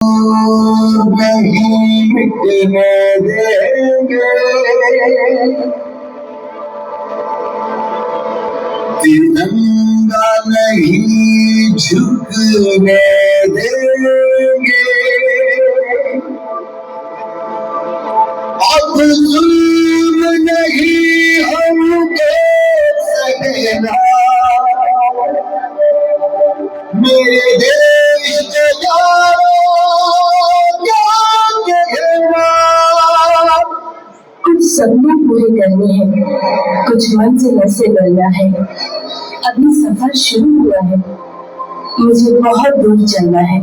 नहीं मिटने देंगे, तिरंगा नहीं झुकने देंगे। अब जुल्म नहीं हमको सहना, मेरे देश के कुछ सपने पूरे करने हैं, कुछ मंजिल से मिलना है। अभी सफर शुरू हुआ है, मुझे बहुत दूर चलना है।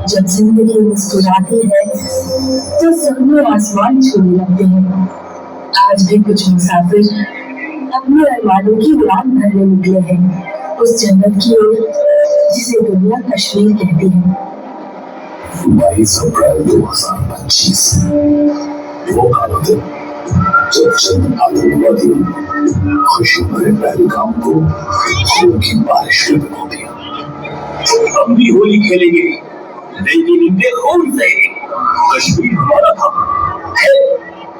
जब जिंदगी मुस्कुराती है तो सपने आसमान छूने लगते हैं। आज भी कुछ मुसाफिर अपने अरमानों की उड़ान भरने निकले हैं, उस जन्नत की ओर जिसे दुनिया कश्मीर कहती है। 22 अप्रैल 2025 वो काला दिन जब चंद आतंकवादियों खुशी भरे पहलगाम को खून की बारिश में भिगो दिया। हम भी होली खेलेंगे, लेकिन इनके खून से। कश्मीर हमारा था, है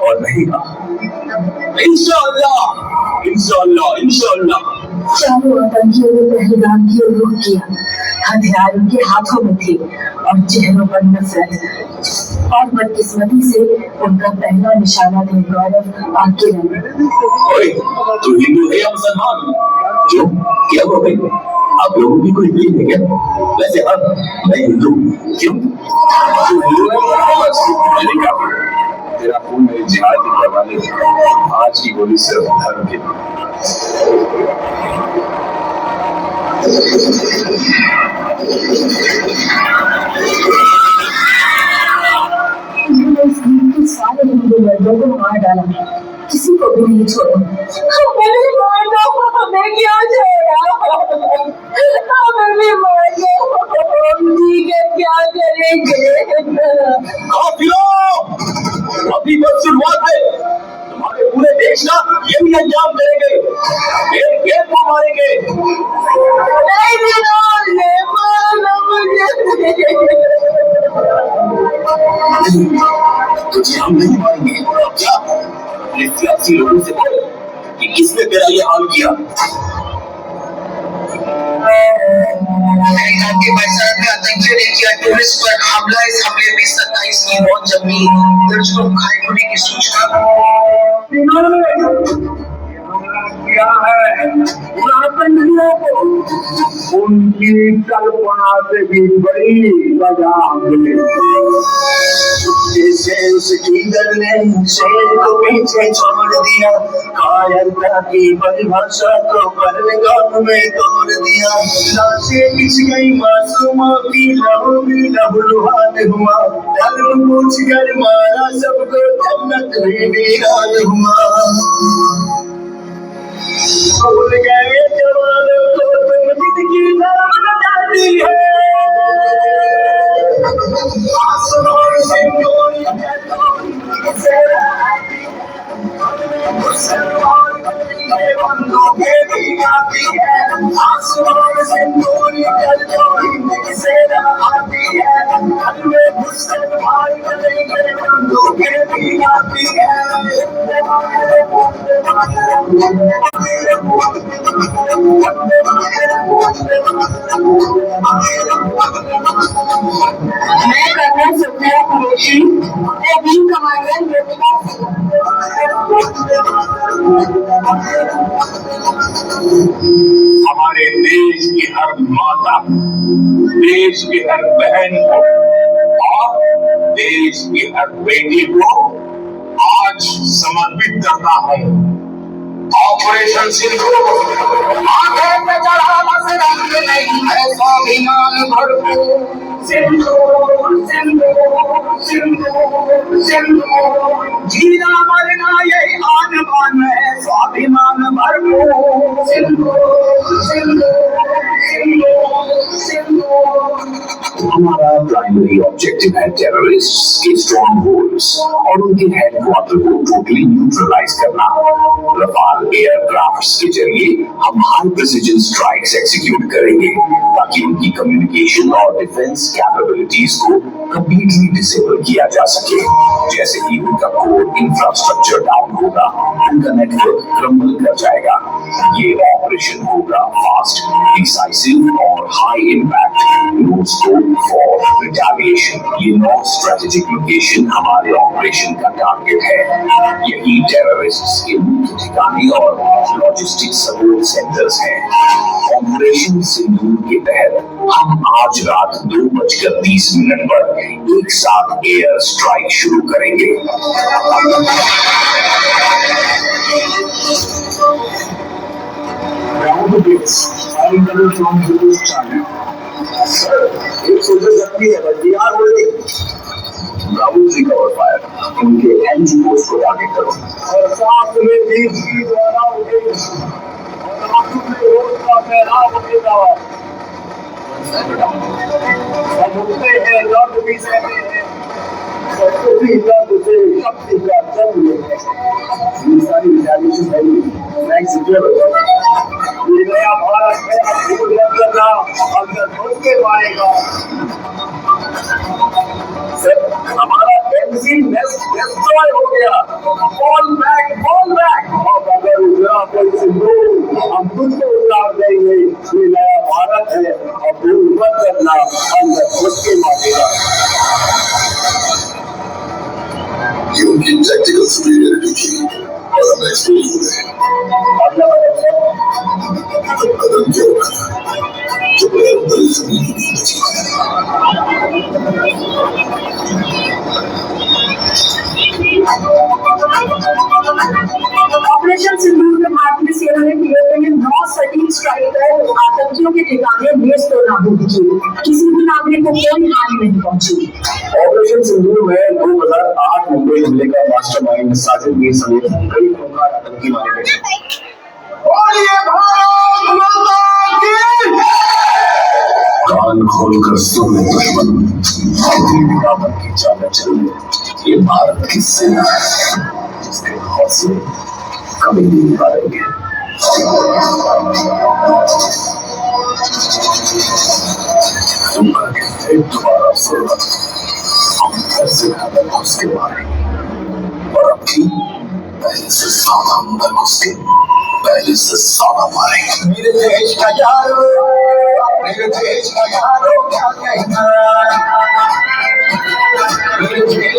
और रहेगा। इंशाअल्लाह, इंशाअल्लाह, इंशाअल्लाह। चारों आतंकियों ने पहलगाम की ओर रुख किया। हथियार उनके हाथों में थे और चेहरों पर नफरत। और बदकिस्मती से उनका पहला निशाना थे गौरव और किरण। तू हिंदू है या मुसलमान? क्यों, क्या हो गई? आप लोगों की कोई दीन है क्या? वैसे हाँ, मैं हिंदू। क्यों, तू हिंदू है? तेरा खून मेरे जिहाद के करवाने में आज की गोली सिर्फ धर्म के सारे हिंदू मर्दों को मार डाला, किसी को भी नहीं छोड़ा। हमें मार दो, हमें क्या छोड़ा, हमें भी मार दो, ठीक है क्या करेंगे। अभी बस शुरुआत है, तुम्हारे पूरे देश का यही अंजाम करेंगे, घेर को मारेंगे। तुझे हम नहीं मारेंगे। क्या अपने सियासी लोगों से बोल कि किसने तेरा ये हाल किया। पहलगाम के बरसात में आतंकियों ने किया टूरिस्ट पर हमला। इस हमले में 27 की मौत जबकि दर्जनों घायल होने की सूचना। क्या है आतंकियों को उनकी कल्पना से भी बड़ी सजा मिली। उसकी दल ने शेर को पीछे छोड़ दिया, कायरता की परिभाषा को पहलगाम में तोड़ दिया। लाशें बिछ गई मासूमों की, लहू भी लहूलुहान हुआ। डर पूछ कर मारा सबको, जन्नत में वीरान हुआ। भूल गए जवानों को तुम जिंदगी नाम बताती है। आसमान से गोली मुसलमान के बंदूकें भी आती है। आसमान से गोली से आती है। घर में मुसलमान के बंदूकें भी आती है। मैं करना सुखदेव कुरैशी, विंग कमांडर मृतका। हमारे देश की हर माता, देश की हर बहन को और देश की हर बेटी को आज समर्पित करता हूँ। ऑपरेशन सिंदूर आंखें पे चढ़ा बस रंग नहीं है स्वाभिमान भरपूर। सिंदूर सिंदूर सिंदूर सिंदूर, जीना मरना यही आन-बान है स्वाभिमान भरपूर। सिंदूर सिंदूर सिंदूर सिंदूर। हमारा प्राइमरी ऑब्जेक्टिव है टेररिस्ट्स के स्ट्रॉन्ग होल्ड्स और उनके हेडक्वार्टर को टोटली न्यूट्रलाइज करना। रफाल एयरक्राफ्ट्स के जरिए हम हाई प्रिसिजन स्ट्राइक्स एग्जीक्यूट करेंगे ताकि उनकी कम्युनिकेशन और डिफेंस कैपेबिलिटीज को कंप्लीटली डिसेबल किया जा सके। जैसे ही उनका कोर इंफ्रास्ट्रक्चर डाउन होगा, उनका नेटवर्क क्रम्बल कर जाएगा। ये ऑपरेशन होगा फास्ट, डिसाइसिव और high impact, no scope for retaliation. ये 9 स्ट्रेटेजिक लोकेशन हमारे ऑपरेशन का टारगेट है। यही टेररिस्ट्स के मुख्य ठिकाने और लॉजिस्टिक सपोर्ट सेंटर्स हैं। ऑपरेशन सिंदूर के तहत हम आज रात 2:30 पर एक साथ एयर स्ट्राइक शुरू करेंगे। एक सोल्जर जख्मी है, बस यार ब्रावो 3 कवर फायर, उनके एनजी पोस्ट को टारगेट करो। और साथ में डीसी द्वारा उठे और आंसू में रोज का फैलाव उठेगा। हम उठते हैं, लौट भी सहते हैं, सभी दर्द से शक्ति का जन्म लेते हैं। ये सारी रिटेलिएशन है, फ्लैग सिक्योर ये नया भारत है, अब भूल मत करना, अगर खुद के मारेगा। सर, हमारा एमसी डिस्ट्रॉय हो गया। Fall back. अब अगर उजरा कोई सिंदूर, हम तुझको उतार देंगे। ये नया भारत है, अब भूल मत करना, अंदर खुद के मारेगा। ये उनकी टैक्टिकल सुपीरियरिटी थी और हम एक्सपोज हो गए। अगला कदम क्या होगा जब अंदर जमीन नहीं बची। ऑपरेशन सिंदूर में भारतीय सेना ने पीओके में 9 सटीक स्ट्राइक कर आतंकियों के ठिकाने नेस्त और नाबूद किए। किसी भी नागरिक को कोई हानि नहीं पहुंची। ऑपरेशन सिंदूर में 2008 मुंबई हमले का मास्टरमाइंड साजिद मीर समेत कई खूंखार आतंकी मारे गए। कान खोलकर सुन दुश्मन, दामन की चाल चल। ये भारत की सेना है जिसके हौसले कभी नहीं हारेंगे। तुम फिर दोबारा सुना, हम ऐसे अंदर घुस के मारेंगे और अब की पहले से ज्यादा अंदर घुस के पहले से ज्यादा मारेंगे। मेरे देश का यारो, मेरे देश का यारो क्या कहना, मेरे देश